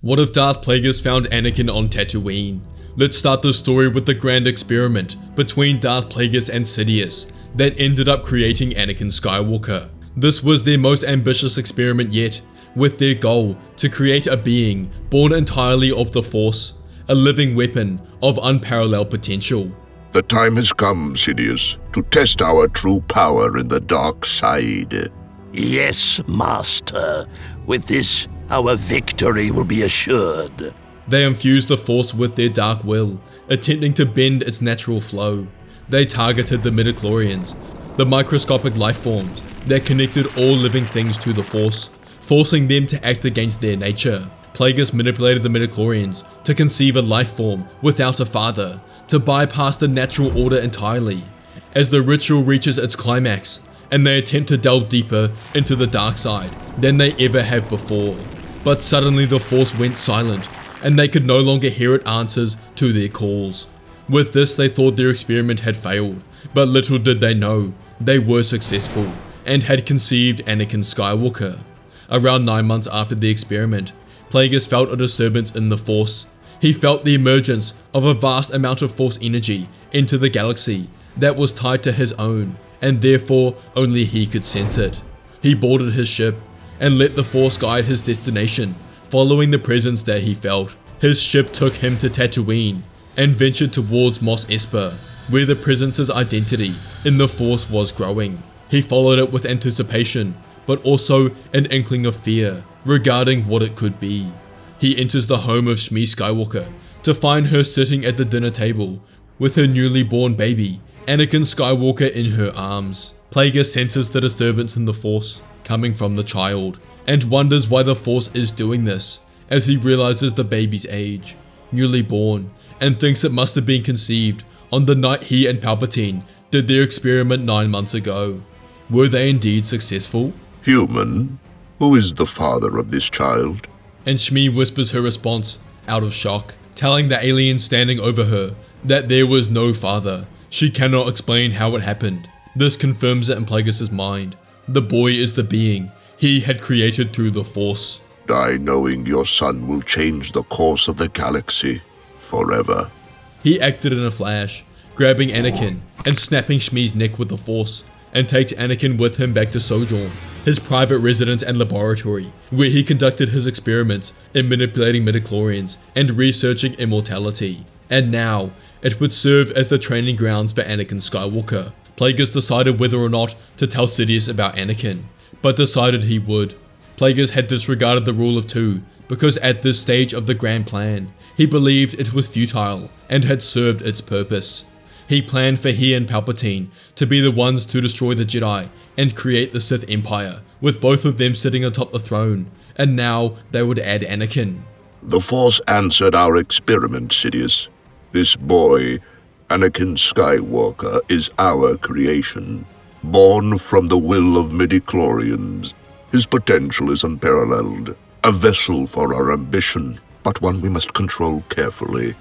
What if Darth Plagueis found Anakin on Tatooine? Let's start the story with the grand experiment between Darth Plagueis and Sidious that ended up creating Anakin Skywalker. This was their most ambitious experiment yet, with their goal to create a being born entirely of the Force, a living weapon of unparalleled potential. The time has come, Sidious, to test our true power in the dark side. Yes, Master. With this, our victory will be assured. They infused the Force with their dark will, attempting to bend its natural flow. They targeted the midichlorians, the microscopic life forms that connected all living things to the Force, forcing them to act against their nature. Plagueis manipulated the midichlorians to conceive a life form without a father, to bypass the natural order entirely. As the ritual reaches its climax, and they attempt to delve deeper into the dark side than they ever have before. But suddenly the Force went silent, and they could no longer hear its answers to their calls. With this, they thought their experiment had failed, but little did they know, they were successful, and had conceived Anakin Skywalker. Around 9 months after the experiment, Plagueis felt a disturbance in the Force. He felt the emergence of a vast amount of Force energy into the galaxy that was tied to his own, and therefore only he could sense it. He boarded his ship and let the Force guide his destination, following the presence that he felt. His ship took him to Tatooine and ventured towards Mos Espa, where the presence's identity in the Force was growing. He followed it with anticipation, but also an inkling of fear regarding what it could be. He enters the home of Shmi Skywalker to find her sitting at the dinner table with her newly born baby, Anakin Skywalker, in her arms. Plagueis senses the disturbance in the Force coming from the child and wonders why the Force is doing this, as he realizes the baby's age, newly born, and thinks it must have been conceived on the night he and Palpatine did their experiment 9 months ago. Were they indeed successful? Human, who is the father of this child? And Shmi whispers her response out of shock, telling the alien standing over her that there was no father. She cannot explain how it happened. This confirms it in Plagueis' mind. The boy is the being he had created through the Force. Die knowing your son will change the course of the galaxy forever. He acted in a flash, grabbing Anakin and snapping Shmi's neck with the Force, and takes Anakin with him back to Sojourn, his private residence and laboratory, where he conducted his experiments in manipulating midichlorians and researching immortality. And now, it would serve as the training grounds for Anakin Skywalker. Plagueis decided whether or not to tell Sidious about Anakin, but decided he would. Plagueis had disregarded the rule of two, because at this stage of the grand plan, he believed it was futile and had served its purpose. He planned for he and Palpatine to be the ones to destroy the Jedi and create the Sith Empire, with both of them sitting atop the throne, and now they would add Anakin. The Force answered our experiment, Sidious. This boy, Anakin Skywalker, is our creation, born from the will of midichlorians. His potential is unparalleled, a vessel for our ambition, but one we must control carefully.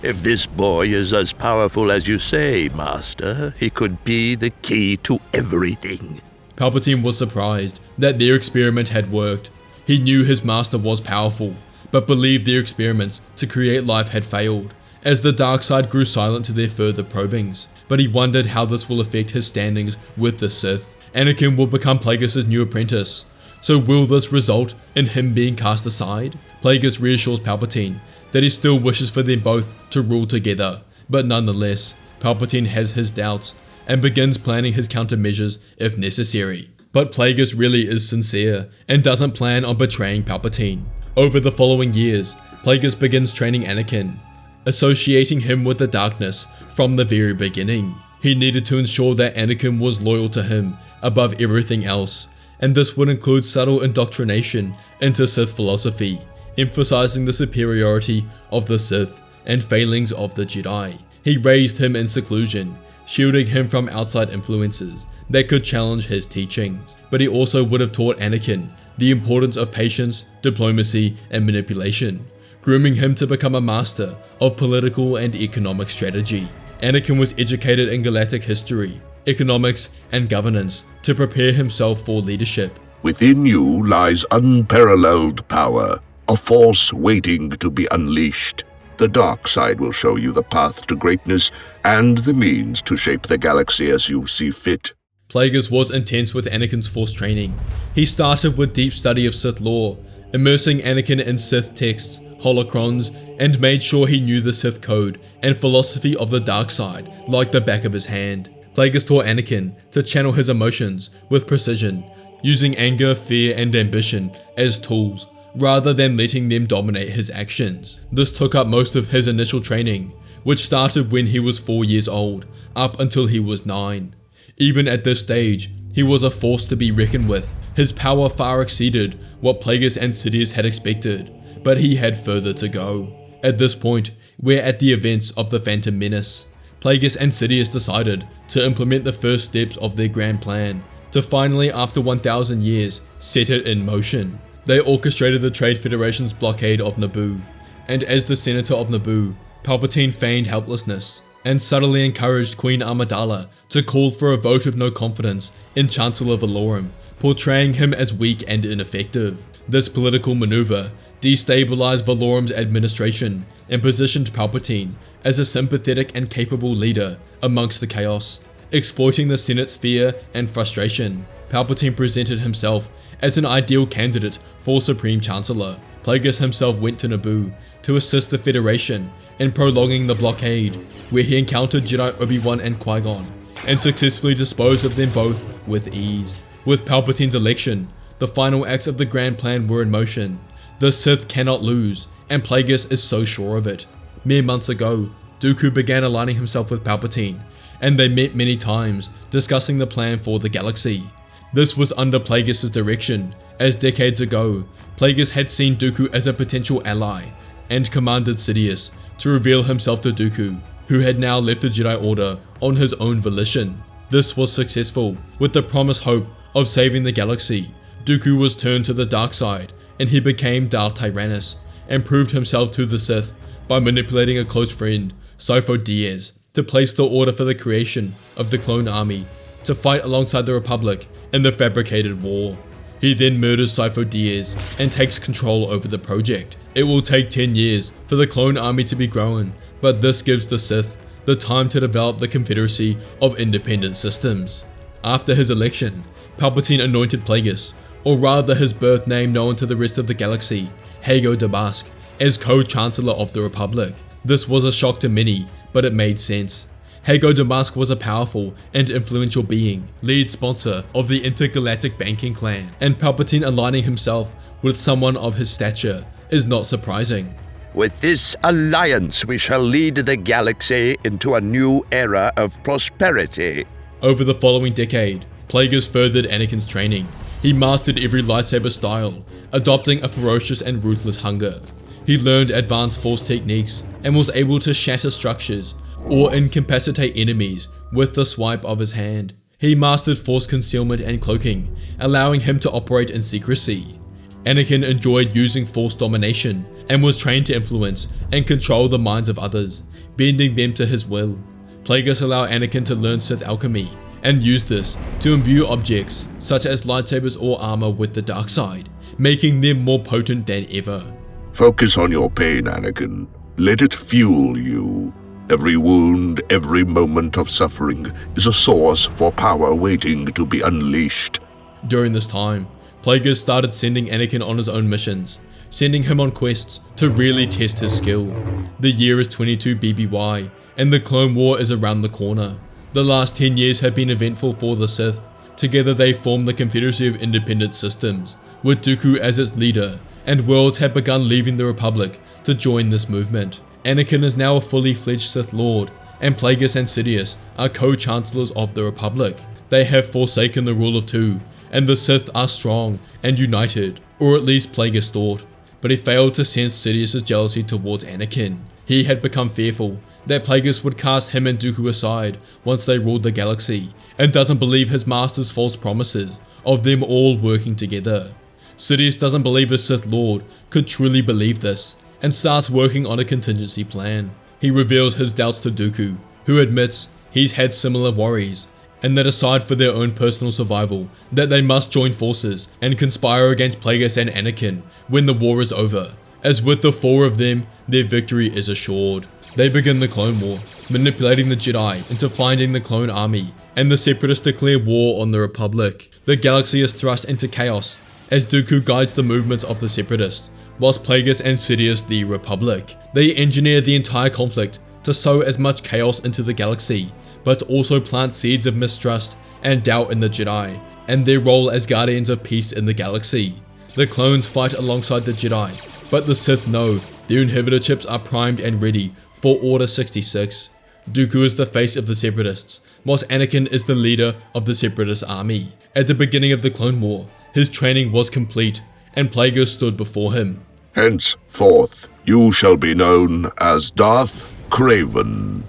If this boy is as powerful as you say, Master, he could be the key to everything. Palpatine was surprised that their experiment had worked. He knew his master was powerful, but believed their experiments to create life had failed, as the dark side grew silent to their further probings. But he wondered how this will affect his standings with the Sith. Anakin will become Plagueis' new apprentice, so will this result in him being cast aside? Plagueis reassures Palpatine that he still wishes for them both to rule together, but nonetheless, Palpatine has his doubts and begins planning his countermeasures if necessary. But Plagueis really is sincere and doesn't plan on betraying Palpatine. Over the following years, Plagueis begins training Anakin, associating him with the darkness from the very beginning. He needed to ensure that Anakin was loyal to him above everything else, and this would include subtle indoctrination into Sith philosophy, emphasizing the superiority of the Sith and failings of the Jedi. He raised him in seclusion, shielding him from outside influences that could challenge his teachings. But he also would have taught Anakin the importance of patience, diplomacy, and manipulation, grooming him to become a master of political and economic strategy. Anakin was educated in galactic history, economics, and governance to prepare himself for leadership. Within you lies unparalleled power. a force waiting to be unleashed. The dark side will show you the path to greatness and the means to shape the galaxy as you see fit. Plagueis was intense with Anakin's Force training. He started with deep study of Sith lore, immersing Anakin in Sith texts, holocrons, and made sure he knew the Sith code and philosophy of the dark side like the back of his hand. Plagueis taught Anakin to channel his emotions with precision, using anger, fear, and ambition as tools, rather than letting them dominate his actions. This took up most of his initial training, which started when he was 4 years old, up until he was 9. Even at this stage, he was a force to be reckoned with. His power far exceeded what Plagueis and Sidious had expected, but he had further to go. At this point, we're at the events of the Phantom Menace. Plagueis and Sidious decided to implement the first steps of their grand plan, to finally, after 1,000 years, set it in motion. They orchestrated the Trade Federation's blockade of Naboo, and as the Senator of Naboo, Palpatine feigned helplessness, and subtly encouraged Queen Amidala to call for a vote of no confidence in Chancellor Valorum, portraying him as weak and ineffective. This political maneuver destabilized Valorum's administration and positioned Palpatine as a sympathetic and capable leader amongst the chaos. Exploiting the Senate's fear and frustration, Palpatine presented himself as an ideal candidate for Supreme Chancellor. Plagueis himself went to Naboo to assist the Federation in prolonging the blockade, where he encountered Jedi Obi-Wan and Qui-Gon, and successfully disposed of them both with ease. With Palpatine's election, the final acts of the grand plan were in motion. The Sith cannot lose, and Plagueis is so sure of it. Mere months ago, Dooku began aligning himself with Palpatine, and they met many times, discussing the plan for the galaxy. This was under Plagueis' direction, as decades ago, Plagueis had seen Dooku as a potential ally, and commanded Sidious to reveal himself to Dooku, who had now left the Jedi Order on his own volition. This was successful. With the promised hope of saving the galaxy, Dooku was turned to the dark side, and he became Darth Tyrannus, and proved himself to the Sith by manipulating a close friend, Sifo Dyas, to place the order for the creation of the clone army to fight alongside the Republic in the fabricated war. He then murders Sifo Dyas and takes control over the project. It will take 10 years for the clone army to be grown, but this gives the Sith the time to develop the Confederacy of Independent Systems. After his election, Palpatine anointed Plagueis, or rather his birth name known to the rest of the galaxy, Hago Dabask, as co-chancellor of the Republic. This was a shock to many, but it made sense. Hago Dabask was a powerful and influential being, lead sponsor of the intergalactic banking clan, and Palpatine aligning himself with someone of his stature is not surprising. With this alliance, we shall lead the galaxy into a new era of prosperity. Over the following decade, Plagueis furthered Anakin's training. He mastered every lightsaber style, adopting a ferocious and ruthless hunger. He learned advanced Force techniques and was able to shatter structures or incapacitate enemies with the swipe of his hand. He mastered Force concealment and cloaking, allowing him to operate in secrecy. Anakin enjoyed using Force domination and was trained to influence and control the minds of others, bending them to his will. Plagueis allowed Anakin to learn Sith alchemy and used this to imbue objects such as lightsabers or armor with the dark side, making them more potent than ever. Focus on your pain, Anakin. Let it fuel you. Every wound, every moment of suffering is a source for power waiting to be unleashed. During this time, Plagueis started sending Anakin on his own missions, sending him on quests to really test his skill. The year is 22 BBY, and the Clone War is around the corner. The last 10 years have been eventful for the Sith. Together they form the Confederacy of Independent Systems, with Dooku as its leader, and worlds have begun leaving the Republic to join this movement. Anakin is now a fully fledged Sith Lord, and Plagueis and Sidious are co-chancellors of the Republic. They have forsaken the rule of two, and the Sith are strong and united, or at least Plagueis thought, but he failed to sense Sidious's jealousy towards Anakin. He had become fearful that Plagueis would cast him and Dooku aside once they ruled the galaxy, and doesn't believe his master's false promises of them all working together. Sidious doesn't believe a Sith Lord could truly believe this, and starts working on a contingency plan. He reveals his doubts to Dooku, who admits he's had similar worries, and they decide for their own personal survival that they must join forces and conspire against Plagueis and Anakin when the war is over, as with the 4 of them, their victory is assured. They begin the Clone War, manipulating the Jedi into finding the clone army, and the Separatists declare war on the Republic. The galaxy is thrust into chaos as Dooku guides the movements of the Separatists, whilst Plagueis and Sidious the Republic. They engineer the entire conflict to sow as much chaos into the galaxy, but also plant seeds of mistrust and doubt in the Jedi, and their role as guardians of peace in the galaxy. The clones fight alongside the Jedi, but the Sith know their inhibitor chips are primed and ready for Order 66. Dooku is the face of the Separatists, whilst Anakin is the leader of the Separatist army. At the beginning of the Clone War, his training was complete, and Plagueis stood before him. Henceforth, you shall be known as Darth Craven.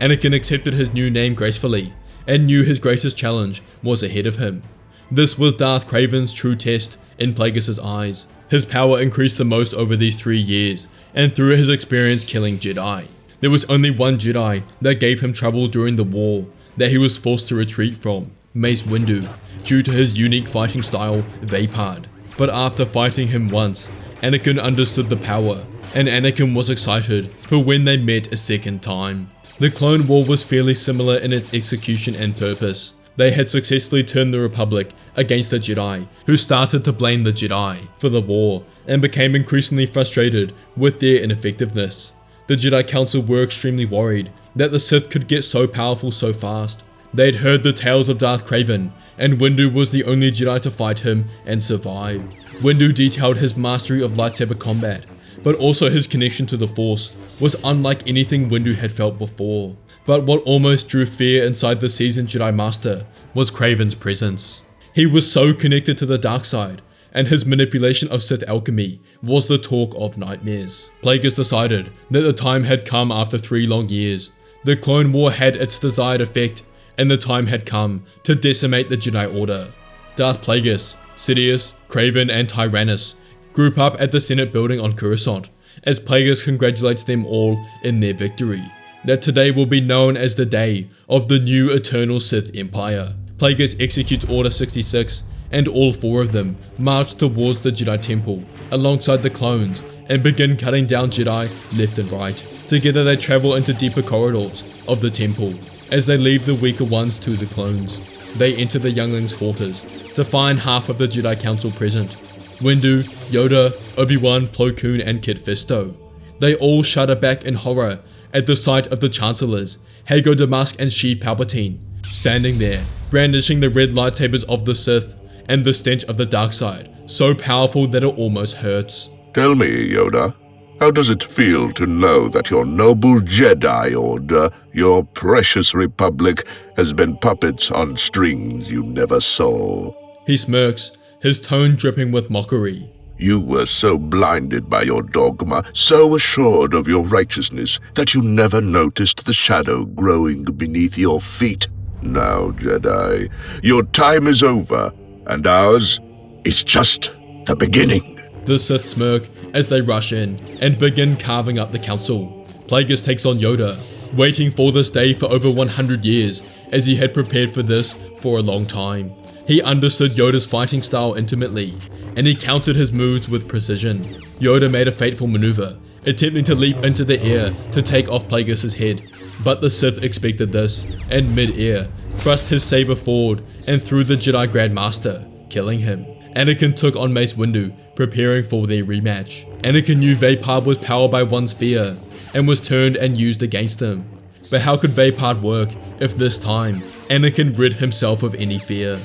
Anakin accepted his new name gracefully, and knew his greatest challenge was ahead of him. This was Darth Craven's true test in Plagueis' eyes. His power increased the most over these 3 years, and through his experience killing Jedi. There was only one Jedi that gave him trouble during the war that he was forced to retreat from, Mace Windu, due to his unique fighting style, Vaapad. But after fighting him once, Anakin understood the power, and Anakin was excited for when they met a second time. The Clone War was fairly similar in its execution and purpose. They had successfully turned the Republic against the Jedi, who started to blame the Jedi for the war, and became increasingly frustrated with their ineffectiveness. The Jedi Council were extremely worried that the Sith could get so powerful so fast. They had heard the tales of Darth Craven, and Windu was the only Jedi to fight him and survive. Windu detailed his mastery of lightsaber combat, but also his connection to the Force was unlike anything Windu had felt before. But what almost drew fear inside the seasoned Jedi Master was Craven's presence. He was so connected to the dark side, and his manipulation of Sith alchemy was the talk of nightmares. Plagueis decided that the time had come after 3 long years. The Clone War had its desired effect, and the time had come to decimate the Jedi Order. Darth Plagueis, Sidious, Craven, and Tyrannus group up at the Senate building on Coruscant, as Plagueis congratulates them all in their victory. That today will be known as the day of the new eternal Sith Empire. Plagueis executes Order 66, and all 4 of them march towards the Jedi Temple alongside the clones and begin cutting down Jedi left and right. Together they travel into deeper corridors of the temple. As they leave the weaker ones to the clones, they enter the younglings' quarters to find half of the Jedi Council present. Windu, Yoda, Obi-Wan, Plo Koon, and Kit Fisto. They all shudder back in horror at the sight of the Chancellors, Hago Damask and Sheev Palpatine, standing there, brandishing the red lightsabers of the Sith, and the stench of the dark side, so powerful that it almost hurts. Tell me, Yoda, how does it feel to know that your noble Jedi Order, your precious Republic, has been puppets on strings you never saw? He smirks, his tone dripping with mockery. You were so blinded by your dogma, so assured of your righteousness, that you never noticed the shadow growing beneath your feet. Now, Jedi, your time is over, and ours is just the beginning. The Sith smirk as they rush in and begin carving up the council. Plagueis takes on Yoda, waiting for this day for over 100 years, as he had prepared for this for a long time. He understood Yoda's fighting style intimately, and he countered his moves with precision. Yoda made a fateful maneuver, attempting to leap into the air to take off Plagueis' head, but the Sith expected this, and mid-air, thrust his saber forward and threw the Jedi Grand Master, killing him. Anakin took on Mace Windu, preparing for their rematch. Anakin knew Vaapad was powered by one's fear, and was turned and used against him. But how could Vaapad work if this time, Anakin rid himself of any fear?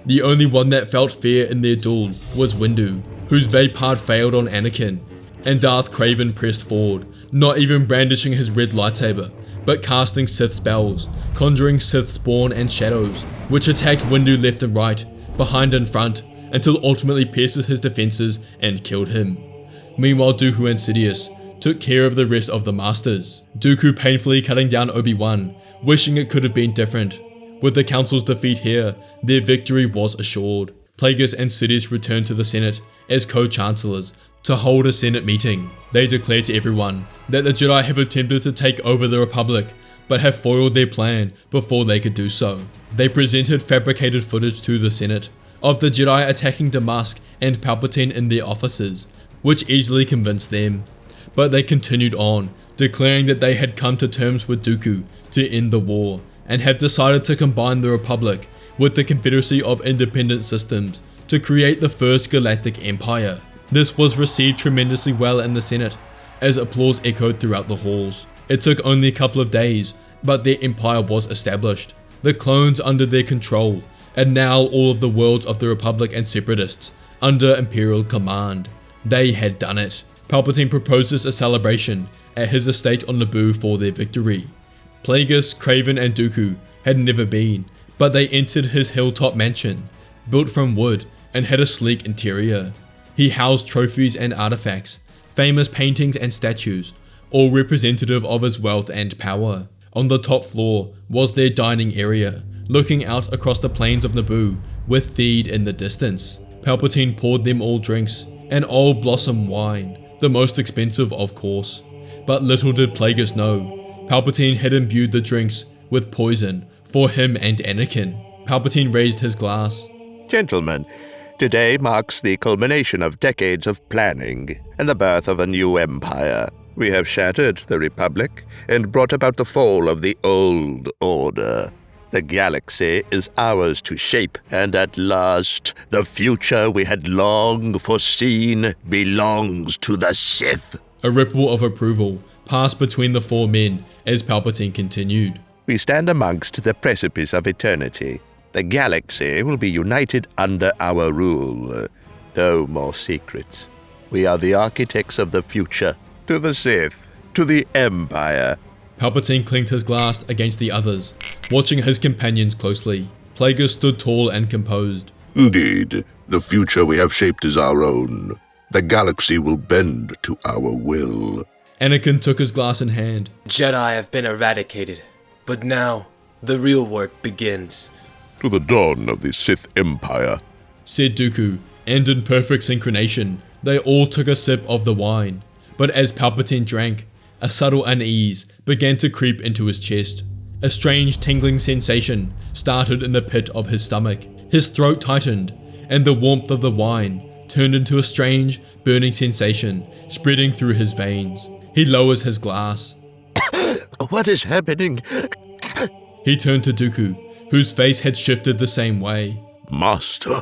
The only one that felt fear in their duel was Windu, whose Vaapad failed on Anakin, and Darth Craven pressed forward, not even brandishing his red lightsaber, but casting Sith spells, conjuring Sith spawn and shadows, which attacked Windu left and right, behind and front, until ultimately pierces his defenses and killed him. Meanwhile, Dooku and Sidious took care of the rest of the Masters, Dooku painfully cutting down Obi-Wan, wishing it could have been different. With the Council's defeat here, their victory was assured. Plagueis and Sidious returned to the Senate as co-chancellors to hold a Senate meeting. They declare to everyone that the Jedi have attempted to take over the Republic, but have foiled their plan before they could do so. They presented fabricated footage to the Senate of the Jedi attacking Damask and Palpatine in their offices, which easily convinced them. But they continued on, declaring that they had come to terms with Dooku to end the war, and have decided to combine the Republic with the Confederacy of Independent Systems to create the first galactic empire. This was received tremendously well in the Senate, as applause echoed throughout the halls. It took only a couple of days, but their empire was established, the clones under their control, and now all of the worlds of the Republic and Separatists under Imperial command. They had done it. Palpatine proposes a celebration at his estate on Naboo for their victory. Plagueis, Craven and Dooku had never been, but they entered his hilltop mansion, built from wood and had a sleek interior. He housed trophies and artifacts, famous paintings and statues, all representative of his wealth and power. On the top floor was their dining area, looking out across the plains of Naboo with Theed in the distance. Palpatine poured them all drinks, an old blossom wine, the most expensive of course. But little did Plagueis know, Palpatine had imbued the drinks with poison for him and Anakin. Palpatine raised his glass. Gentlemen, today marks the culmination of decades of planning and the birth of a new empire. We have shattered the Republic and brought about the fall of the old order. The galaxy is ours to shape, and at last, the future we had long foreseen belongs to the Sith. A ripple of approval passed between the four men as Palpatine continued. We stand amongst the precipice of eternity. The galaxy will be united under our rule. No more secrets. We are the architects of the future. To the Sith, to the Empire. Palpatine clinked his glass against the others, watching his companions closely. Plagueis stood tall and composed. Indeed, the future we have shaped is our own. The galaxy will bend to our will. Anakin took his glass in hand. Jedi have been eradicated, but now the real work begins. To the dawn of the Sith Empire, said Dooku, and in perfect synchronization, they all took a sip of the wine. But as Palpatine drank, a subtle unease began to creep into his chest. A strange tingling sensation started in the pit of his stomach. His throat tightened, and the warmth of the wine turned into a strange, burning sensation spreading through his veins. He lowers his glass. What is happening? He turned to Dooku, whose face had shifted the same way. Master.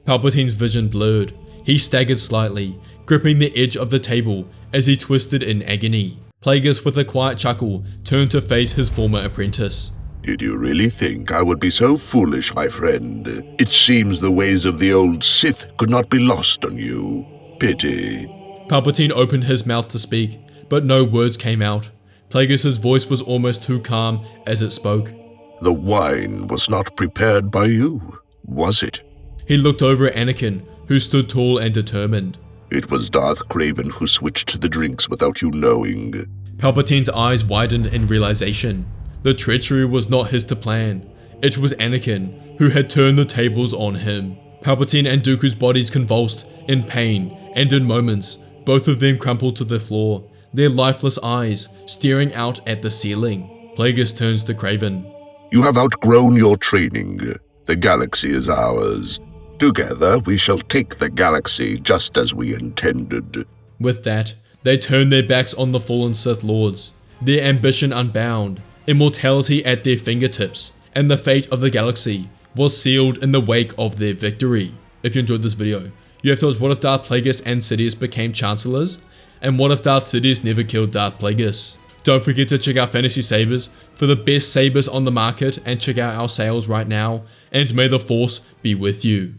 Palpatine's vision blurred. He staggered slightly, gripping the edge of the table as he twisted in agony. Plagueis, with a quiet chuckle, turned to face his former apprentice. Did you really think I would be so foolish, my friend? It seems the ways of the old Sith could not be lost on you. Pity. Palpatine opened his mouth to speak, but no words came out. Plagueis' voice was almost too calm as it spoke. The wine was not prepared by you, was it? He looked over at Anakin, who stood tall and determined. It was Darth Craven who switched the drinks without you knowing. Palpatine's eyes widened in realization. The treachery was not his to plan. It was Anakin, who had turned the tables on him. Palpatine and Dooku's bodies convulsed in pain, and in moments, both of them crumpled to the floor, their lifeless eyes staring out at the ceiling. Plagueis turns to Craven. You have outgrown your training. The galaxy is ours. Together, we shall take the galaxy just as we intended. With that, they turned their backs on the fallen Sith Lords, their ambition unbound, immortality at their fingertips, and the fate of the galaxy was sealed in the wake of their victory. If you enjoyed this video, you have thoughts: what if Darth Plagueis and Sidious became chancellors? And what if Darth Sidious never killed Darth Plagueis? Don't forget to check out Fantasy Sabers for the best sabers on the market, and check out our sales right now, and may the Force be with you.